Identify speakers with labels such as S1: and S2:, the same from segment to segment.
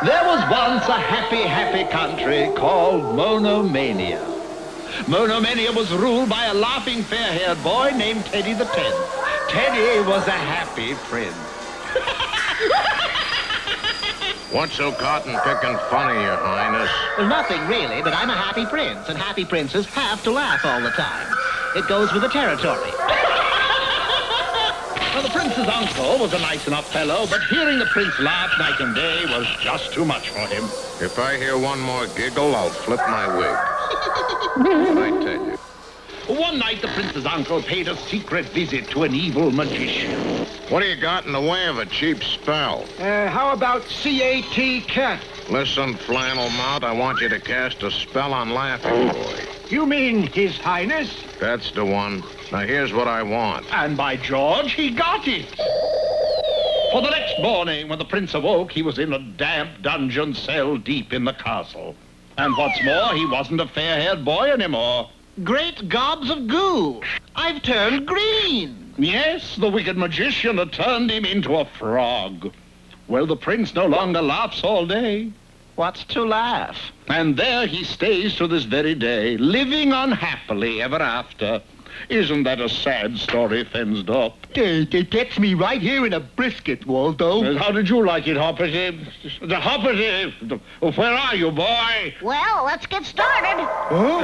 S1: There was once a happy, happy country called Monomania. Monomania was ruled by a laughing, fair-haired boy named Teddy the Tenth. Teddy was a happy prince.
S2: What's so cotton-picking funny, Your Highness?
S3: Well, nothing really, but I'm a happy prince, and happy princes have to laugh all the time. It goes with the territory.
S1: Well, the prince's uncle was a nice enough fellow, but hearing the prince laugh night and day was just too much for him.
S2: If I hear one more giggle, I'll flip my wig. What I tell you?
S1: One night, the prince's uncle paid a secret visit to an evil magician.
S2: What do you got in the way of a cheap spell?
S4: How about C.A.T. cat?
S2: Listen, Flannel Mount, I want you to cast a spell on Laughing Boy.
S4: You mean His Highness?
S2: That's the one. Now, here's what I want.
S1: And by George, he got it. For the next morning, when the prince awoke, he was in a damp dungeon cell deep in the castle. And what's more, he wasn't a fair-haired boy anymore.
S3: Great gobs of goo! I've turned green!
S1: Yes, the wicked magician had turned him into a frog. Well, the prince no longer laughs all day.
S3: What's to laugh?
S1: And there he stays to this very day, living unhappily ever after. Isn't that a sad story, Fensdorp?
S4: It gets me right here in a brisket, Waldo.
S1: How did you like it, Hoppity? Hoppity! Where are you, boy?
S5: Well, let's get started.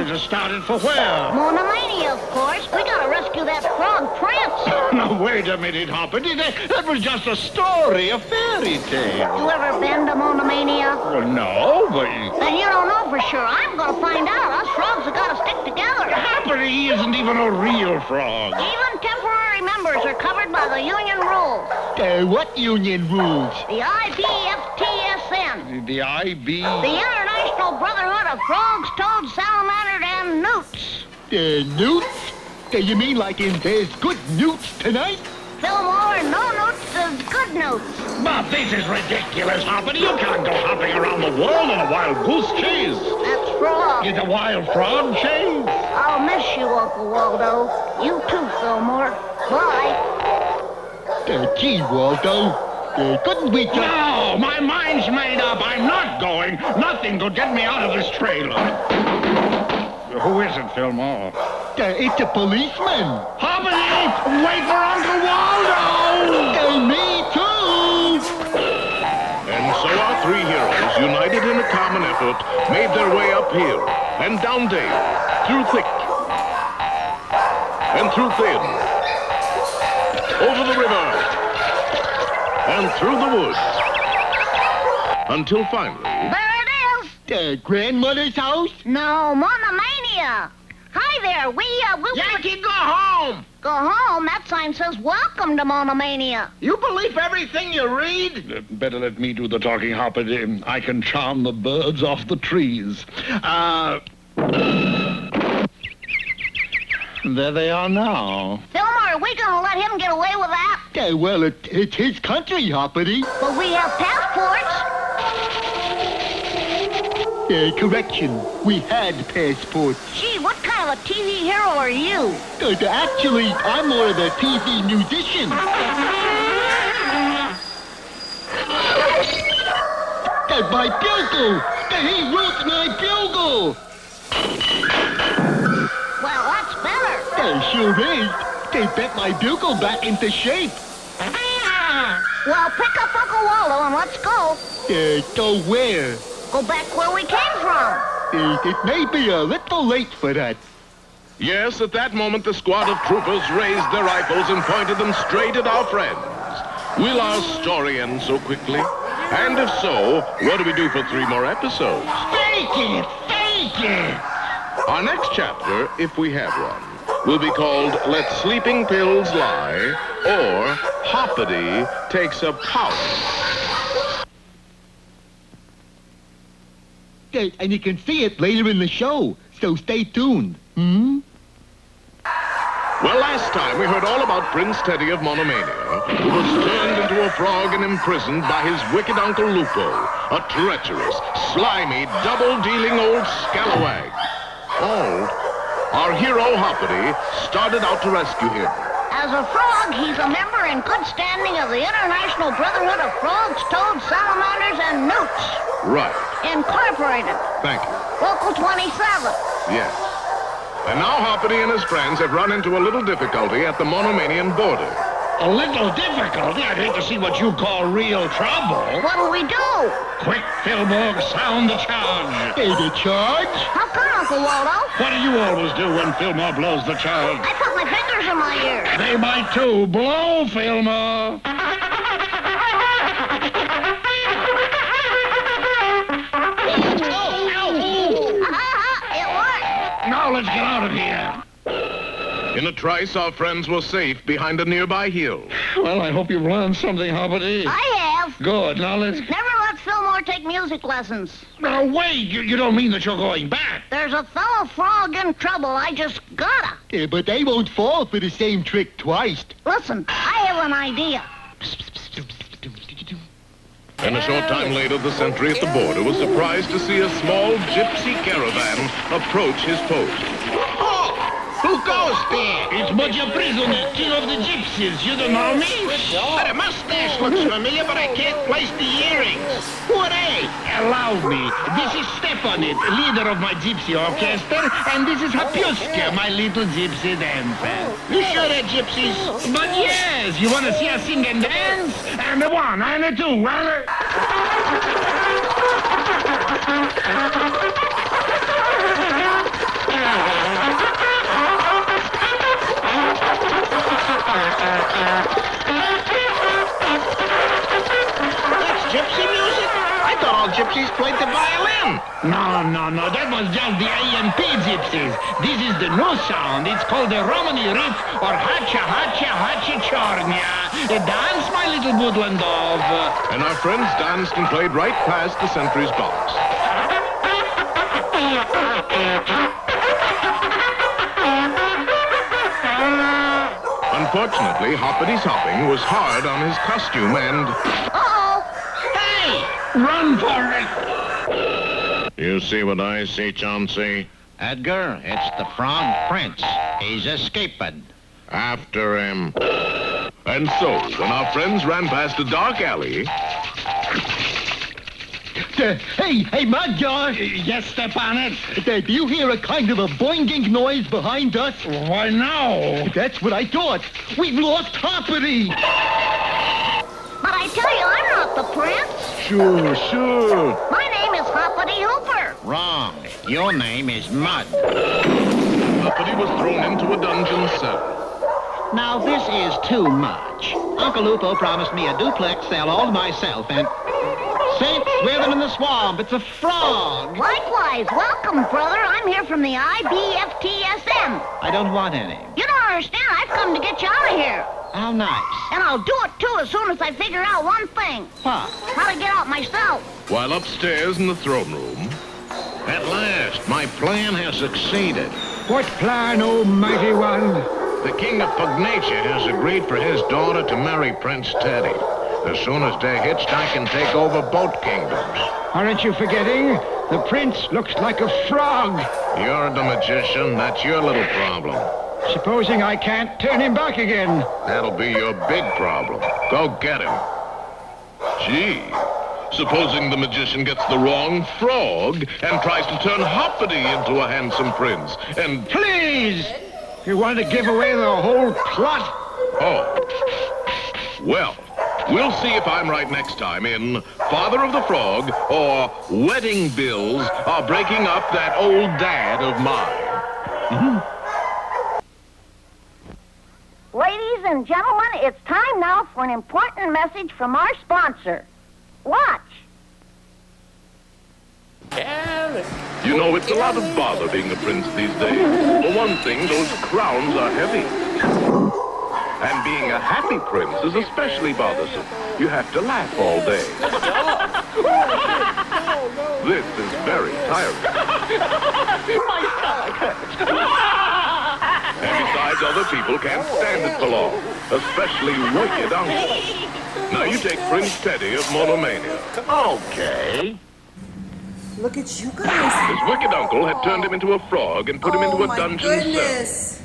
S1: Just started for where?
S5: Monomania, of course. We gotta rescue that frog prince.
S1: Now, wait a minute, Hoppity. That was just a story, a fairy tale.
S5: You ever been to Monomania?
S1: Well, no, but...
S5: Then you don't know for sure. I'm gonna find out. Us frogs have gotta stick together.
S1: Hoppity, he isn't even a real frog.
S5: Even temporary members are covered by the union rules.
S4: What union rules?
S5: The IBFTSN.
S1: The IB...
S5: The International Brotherhood of Frogs, Toads, Salamanders, and Newts.
S4: Newts? You mean like in There's Good Newts Tonight?
S5: Fillmore, no newts is good newts.
S1: But this is ridiculous, Hoppity. You can't go hopping around the world on a wild goose chase.
S5: That's frog.
S1: It's a wild frog chase.
S5: I'll miss you, Uncle Waldo. You too, Fillmore. Bye.
S4: Gee, Waldo. Couldn't we just...
S1: No, my mind's made up. I'm not going. Nothing could get me out of this trailer. Who is it, Fillmore?
S4: It's a policeman.
S1: Hoppity! Wait for Uncle Waldo!
S4: Me too!
S2: And so our three heroes, united in a common effort, made their way uphill and down dale, through thick and through thin, over the river and through the woods, until finally...
S5: There it is.
S4: Grandmother's house?
S5: No, Monomania. Hi there. We
S3: Yankee, go home!
S5: Go home? That sign says, welcome to Monomania.
S3: You believe everything you read?
S1: Better let me do the talking, Hoppity. I can charm the birds off the trees. There they are now.
S5: Fillmore, are we gonna let him get away with that?
S4: Well, it's his country, Hoppity.
S5: But we have passports.
S4: Correction. We had passports.
S5: Gee, what kind of a TV hero are you?
S4: Actually, I'm more of a TV musician. My bugle! He wrote my bugle!
S5: Well, that's better.
S4: Sure is. They bent my bugle back into shape.
S5: Well, pick up Uncle Waldo and let's go.
S4: Go where?
S5: Go back where we came from.
S4: It may be a little late for that.
S2: Yes, at that moment, the squad of troopers raised their rifles and pointed them straight at our friends. Will our story end so quickly? And if so, what do we do for 3 more episodes?
S3: Fake it! Fake it!
S2: Our next chapter, if we have one, will be called Let Sleeping Pills Lie or Hoppity Takes a Pout.
S4: And you can see it later in the show, so stay tuned.
S2: Well, last time we heard all about Prince Teddy of Monomania, who was turned into a frog and imprisoned by his wicked Uncle Lupo, a treacherous, slimy, double-dealing old scalawag. Our hero, Hoppity, started out to rescue him.
S5: As a frog, he's a member in good standing of the International Brotherhood of Frogs, Toads, Salamanders, and Newts.
S2: Right.
S5: Incorporated.
S2: Thank you.
S5: Local 27.
S2: Yes. And now Hoppity and his friends have run into a little difficulty at the Monomanian border.
S1: A little difficulty? I'd hate to see what you call real trouble.
S5: What'll we do?
S1: Quick, Philborg, sound the charge.
S4: The charge?
S5: How come, Uncle Waldo?
S1: What do you always do when Fillmore blows the charge?
S5: I put my fingers in my ears.
S1: They might too. Blow, Fillmore.
S5: It worked.
S1: Now let's get out of here.
S2: In a trice, our friends were safe behind a nearby hill.
S1: Well, I hope you've learned something, Hoppity.
S5: I have.
S1: Good. Now let's...
S5: Never let Fillmore take music lessons.
S1: Now, wait. You don't mean that you're going back?
S5: There's a fellow frog in trouble. I just gotta.
S4: But they won't fall for the same trick twice.
S5: Listen, I have an idea.
S2: And a short time later, the sentry at the border was surprised to see a small gypsy caravan approach his post.
S6: Who goes there?
S1: It's Mudja Prisoner, king of the gypsies. You don't know me?
S6: The mustache looks familiar, but I can't place the earrings. Who are they?
S1: Allow me. This is Stepanit, leader of my gypsy orchestra, and this is Hapuska, my little gypsy dancer.
S6: You sure they're gypsies?
S1: But yes, you want to see us sing and dance? And a one, and a two, and a...
S6: That's gypsy music? I thought all gypsies played the violin.
S1: No, that was just the A.M.P. gypsies. This is the new sound. It's called the Romany riff, or Hacha Hacha Hacha Chornya. Dance, my little woodland dove.
S2: And our friends danced and played right past the sentry's box. Unfortunately, Hoppity's hopping was hard on his costume and...
S5: Uh-oh.
S6: Hey!
S1: Run for it!
S2: You see what I see, Chauncey?
S3: Edgar, it's the Frog Prince. He's escaping.
S2: After him. And so, when our friends ran past a dark alley...
S4: Hey, Mudja!
S1: Yes, Stepanit?
S4: Do you hear a kind of a boinging noise behind us?
S1: Why, no.
S4: That's what I thought. We've lost Hoppity!
S5: But I tell you, I'm not the prince.
S2: Sure.
S5: My name is Hoppity Hooper.
S3: Wrong. Your name is Mud.
S2: Hoppity was thrown into a dungeon cell.
S3: Now, this is too much. Uncle Lupo promised me a duplex cell all to myself, and... Saints, wear them in the swamp. It's a frog.
S5: Likewise. Welcome, brother. I'm here from the IBFTSM.
S3: I don't want any.
S5: You don't understand. I've come to get you out of here.
S3: How nice.
S5: And I'll do it, too, as soon as I figure out one thing.
S3: What?
S5: How to get out myself.
S2: While upstairs in the throne room...
S7: At last, my plan has succeeded.
S1: What plan, oh mighty one?
S7: The king of Pugnacia has agreed for his daughter to marry Prince Teddy. As soon as they're hitched, I can take over both kingdoms.
S1: Aren't you forgetting? The prince looks like a frog.
S7: You're the magician. That's your little problem.
S1: Supposing I can't turn him back again.
S7: That'll be your big problem. Go get him.
S2: Gee, supposing the magician gets the wrong frog and tries to turn Hoppity into a handsome prince, and...
S1: Please! You want to give away the whole plot?
S2: Oh. Well, we'll see if I'm right next time in Father of the Frog or Wedding Bills Are Breaking Up That Old Dad of Mine.
S5: Ladies and gentlemen, it's time now for an important message from our sponsor. Watch.
S2: You know, it's a lot of bother being a prince these days. For one thing, those crowns are heavy. And being a happy prince is especially bothersome. You have to laugh all day. This is very tiring.
S4: My stomach hurts.
S2: And besides, other people can't stand it for long, especially wicked uncle. Now you take Prince Teddy of Monomania.
S6: Okay.
S8: Look at you guys.
S2: His wicked uncle had turned him into a frog and put him into a dungeon
S8: goodness.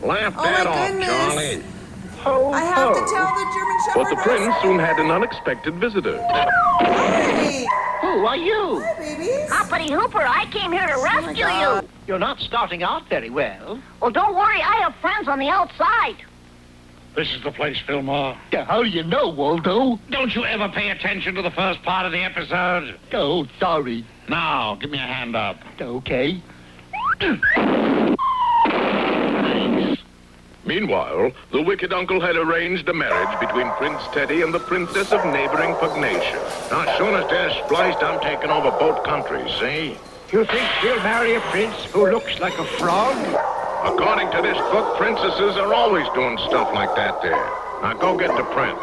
S6: Laugh
S8: Oh,
S6: that
S8: my
S6: off,
S8: goodness.
S6: Charlie.
S8: I have to tell the German
S2: cell.
S8: Shepherd.
S2: But the prince soon had an unexpected visitor.
S8: Hey,
S3: Who are you?
S8: hi, babies.
S5: Hoppity Hooper, I came here to rescue
S8: God.
S5: you.
S3: You're not starting out very well.
S5: Well, don't worry, I have friends on the outside.
S7: This is the place, Fillmore.
S4: How do you know, Waldo?
S7: Don't you ever pay attention to the first part of the episode?
S4: Oh, sorry.
S7: Now, give me a hand up.
S4: Okay.
S2: Meanwhile, the wicked uncle had arranged a marriage between Prince Teddy and the princess of neighboring Pugnacia.
S7: Now, as soon as they're spliced, I'm taking over both countries, see?
S6: You think she'll marry a prince who looks like a frog?
S7: According to this book, princesses are always doing stuff like that there. Now, go get the prince.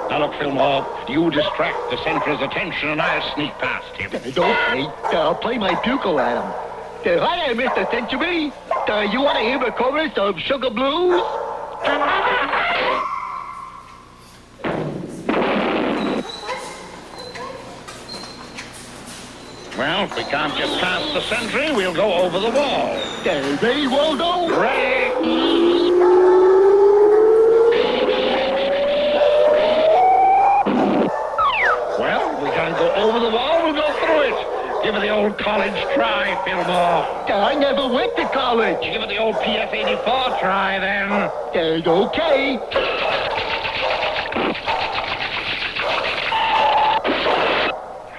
S7: Now, look, Fillmore, you distract the Sentry's attention and I'll sneak past him.
S4: Okay. I'll play my bugle at him. Hi there, Mr. Century. You want to hear a chorus of Sugar Blues?
S7: Well, if we can't get past the Sentry, we'll go over the wall.
S4: Ready, Waldo?
S7: Well, we can't go over the wall, we'll go through it. Give it the old college try, Fillmore.
S4: I never went to college.
S7: Give it the old PF-84 try, then.
S4: Okay.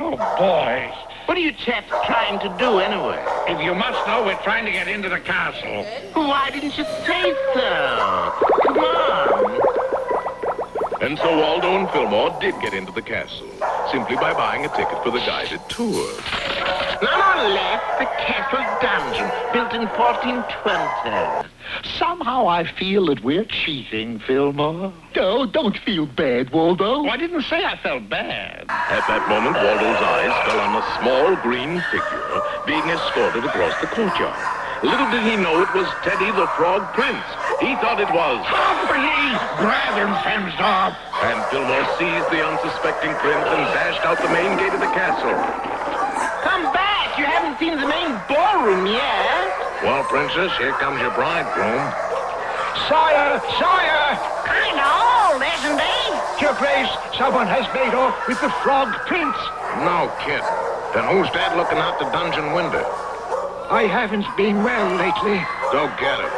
S7: Oh, boy.
S6: What are you chaps trying to do anyway?
S7: If you must know, we're trying to get into the castle.
S6: Why didn't you say so? Come on.
S2: And so Waldo and Fillmore did get into the castle, simply by buying a ticket for the guided tour.
S6: Nonetheless, the castle dungeon, built in 1420.
S3: Somehow I feel that we're cheating, Fillmore.
S4: Oh, don't feel bad, Waldo.
S7: Oh, I didn't say I felt bad.
S2: At that moment, Waldo's eyes fell on a small green figure being escorted across the courtyard. Little did he know it was Teddy the Frog Prince. He thought it was.
S7: Company! Grab him, Femstop!
S2: And Fillmore seized the unsuspecting prince and dashed out the main gate of the castle.
S6: Come back! You haven't seen the main ballroom yet.
S7: Well, Princess, here comes your bridegroom.
S6: Sire! Sire! Kind of old, isn't he?
S4: Your Grace, someone has made off with the Frog Prince.
S7: No kidding. Then who's that looking out the dungeon window?
S4: I haven't been well lately.
S7: Go get him.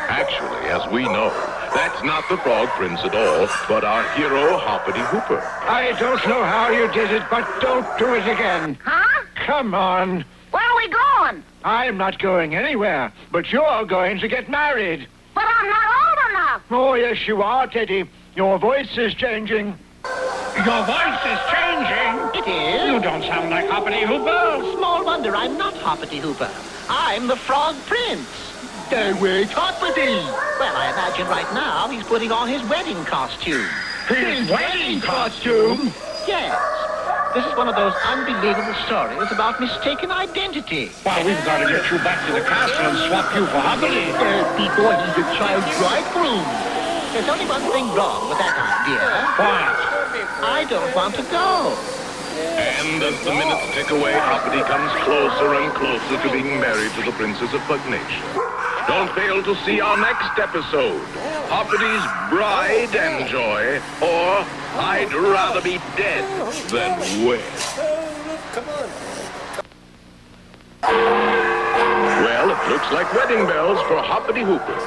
S2: Actually, as we know, that's not the Frog Prince at all, but our hero, Hoppity Hooper.
S4: I don't know how you did it, but don't do it again.
S5: Huh?
S4: Come on.
S5: Where are we going?
S4: I'm not going anywhere, but you're going to get married.
S5: But I'm not old enough.
S4: Oh, yes, you are, Teddy. Your voice is changing.
S7: Your voice is changing.
S3: It is.
S7: You don't sound like Hoppity Hooper.
S3: Small wonder I'm not Hoppity Hooper. I'm the Frog Prince.
S4: Where's Hoppity?
S3: Well, I imagine right now he's putting on his wedding costume.
S4: His wedding costume?
S3: Yes. This is one of those unbelievable stories about mistaken identity.
S7: Well, we've got to get you back to the castle and swap you for Hoppity.
S4: Before he's a child bridegroom.
S3: There's only one thing wrong with that idea.
S7: What?
S3: I don't want to go.
S2: And as the minutes tick away, Hoppity comes closer and closer to being married to the Princess of Pugnacia. Don't fail to see our next episode, Hoppity's Bride and Joy, or I'd Rather Be Dead Than Wed. Well, it looks like wedding bells for Hoppity Hooper.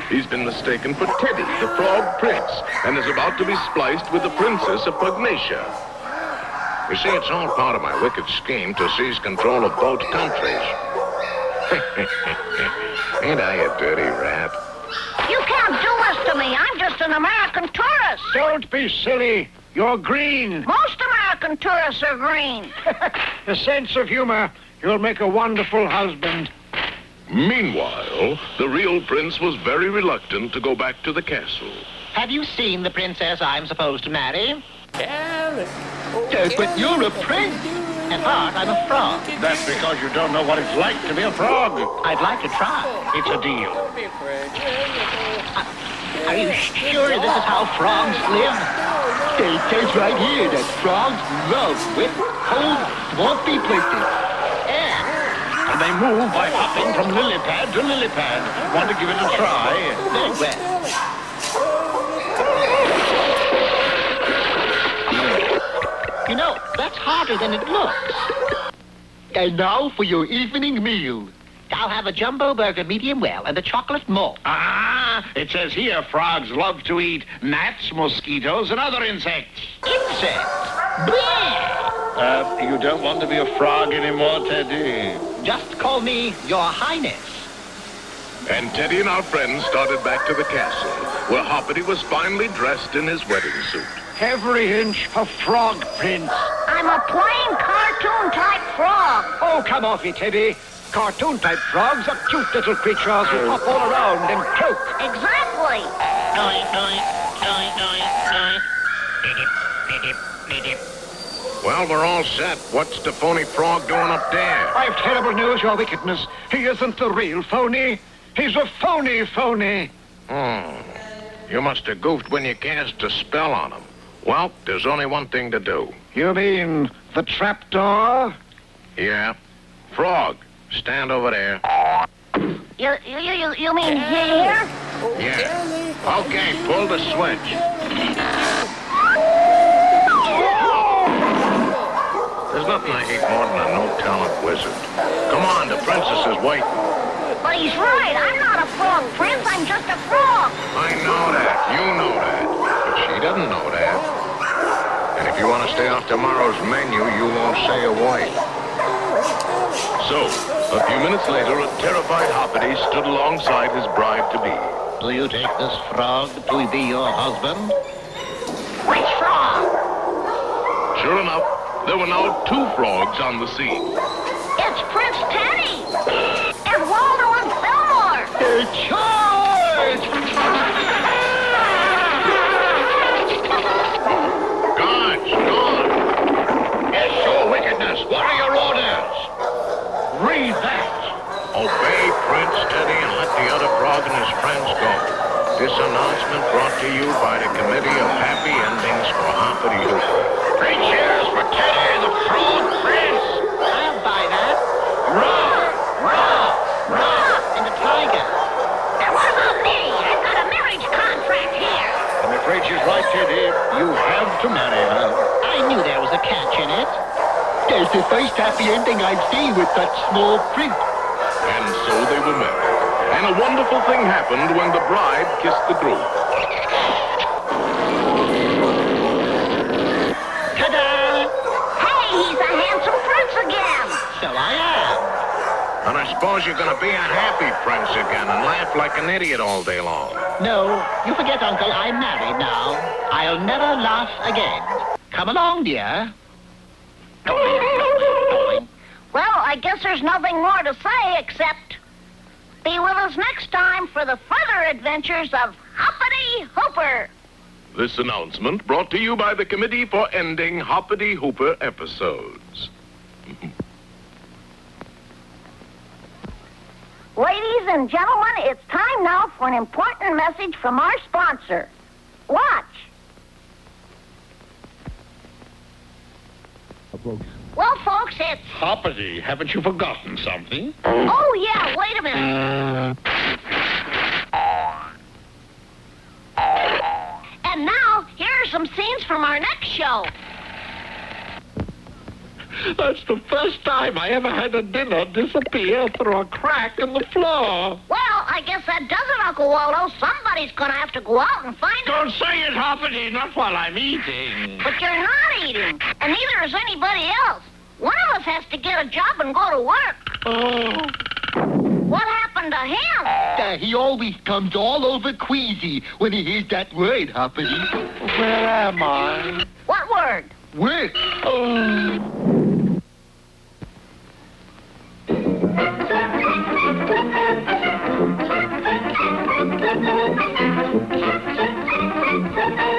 S2: He's been mistaken for Teddy, the Frog Prince, and is about to be spliced with the Princess of Pugnacia.
S7: You see, it's all part of my wicked scheme to seize control of both countries. Ain't I a dirty rat?
S5: You can't do this to me. I'm just an American tourist.
S4: Don't be silly. You're green.
S5: Most American tourists are green.
S7: A sense of humor. You'll make a wonderful husband.
S2: Meanwhile, the real prince was very reluctant to go back to the castle.
S3: Have you seen the princess I'm supposed to marry?
S4: Yes, but you're a prince.
S3: At heart, I'm a frog.
S7: That's because you don't know what it's like to be a frog.
S3: I'd like to try.
S7: It's a deal.
S3: Are you sure this is how frogs live?
S4: It says right here that frogs love wet, cold, swampy places.
S7: And they move by hopping from lily pad to lily pad. Want to give it a try?
S3: Very well. You know, that's harder than it looks.
S4: And now for your evening meal.
S3: I'll have a jumbo burger medium well and a chocolate malt.
S7: Ah, it says here frogs love to eat gnats, mosquitoes, and other insects.
S3: Insects? Bleh!
S7: You don't want to be a frog anymore, Teddy?
S3: Just call me Your Highness.
S2: And Teddy and our friends started back to the castle, where Hoppity was finally dressed in his wedding suit.
S7: Every inch a frog, Prince.
S5: I'm a plain cartoon-type frog.
S7: Oh, come off it, Teddy. Cartoon-type frogs are cute little creatures who hop all around and croak.
S5: Exactly.
S2: Well, we're all set. What's the phony frog doing up there?
S7: I have terrible news, Your Wickedness. He isn't the real phony. He's a phony.
S2: You must have goofed when you cast a spell on him. Well, there's only one thing to do.
S7: You mean the trapdoor?
S2: Yeah. Frog, stand over there.
S5: You mean here?
S2: Yeah. Okay, pull the switch. There's nothing I hate more than a no-talent wizard. Come on, the princess is waiting.
S5: But he's right. I'm not a frog, Prince. I'm just a frog.
S2: I know that. You know that. But she doesn't know that. And if you want to stay off tomorrow's menu, you won't say a word. So, a few minutes later, a terrified Hoppity stood alongside his bride-to-be.
S3: Do you take this frog to be your husband?
S5: Which frog?
S2: Sure enough, there were now 2 frogs on the scene.
S5: It's Prince Teddy. And Waldo and Fillmore.
S4: Charge!
S2: Guards, gone. Yes, your wickedness. What are your orders?
S7: Read that.
S2: Obey Prince Teddy and let the other frog and his friends go. This announcement brought to you by the Committee of Happy Endings for Hoppity Hooper.
S7: 3 cheers for Teddy, the Frog Prince.
S3: I'll buy that.
S5: Roar!
S3: And the tiger.
S5: Now what about me? I've got a marriage contract here.
S7: I'm afraid she's right, Teddy. You have to marry her.
S3: I knew there was a catch in it.
S4: That's the first happy ending I've seen with such small print.
S2: And so they were married. And a wonderful thing happened when the bride kissed the groom.
S3: Ta-da!
S5: Hey, he's a handsome prince again.
S3: So I am.
S2: And I suppose you're going to be a happy prince again and laugh like an idiot all day long.
S3: No, you forget, Uncle, I'm married now. I'll never laugh again. Come along, dear.
S5: Well, I guess there's nothing more to say except be with us next time for the further adventures of Hoppity Hooper.
S2: This announcement brought to you by the Committee for Ending Hoppity Hooper Episodes.
S5: Ladies and gentlemen, it's time now for an important message from our sponsor. Watch. Well, folks, it's...
S7: Hoppity, haven't you forgotten something?
S5: Oh, yeah, wait a minute. And now, here are some scenes from our next show.
S7: That's the first time I ever had a dinner disappear through a crack in the floor.
S5: Well, I guess that does it, Uncle Waldo. Somebody's gonna have to go out and find it.
S7: Don't say it, Hoppity, not while I'm eating.
S5: But you're not eating, and neither is anybody else. One of us has to get a job and go to work.
S7: Oh.
S5: What happened to him?
S4: He always comes all over queasy when he hears that word, Hoppity.
S7: Where am I?
S5: What word?
S4: Work.
S7: Oh.
S5: Thank you.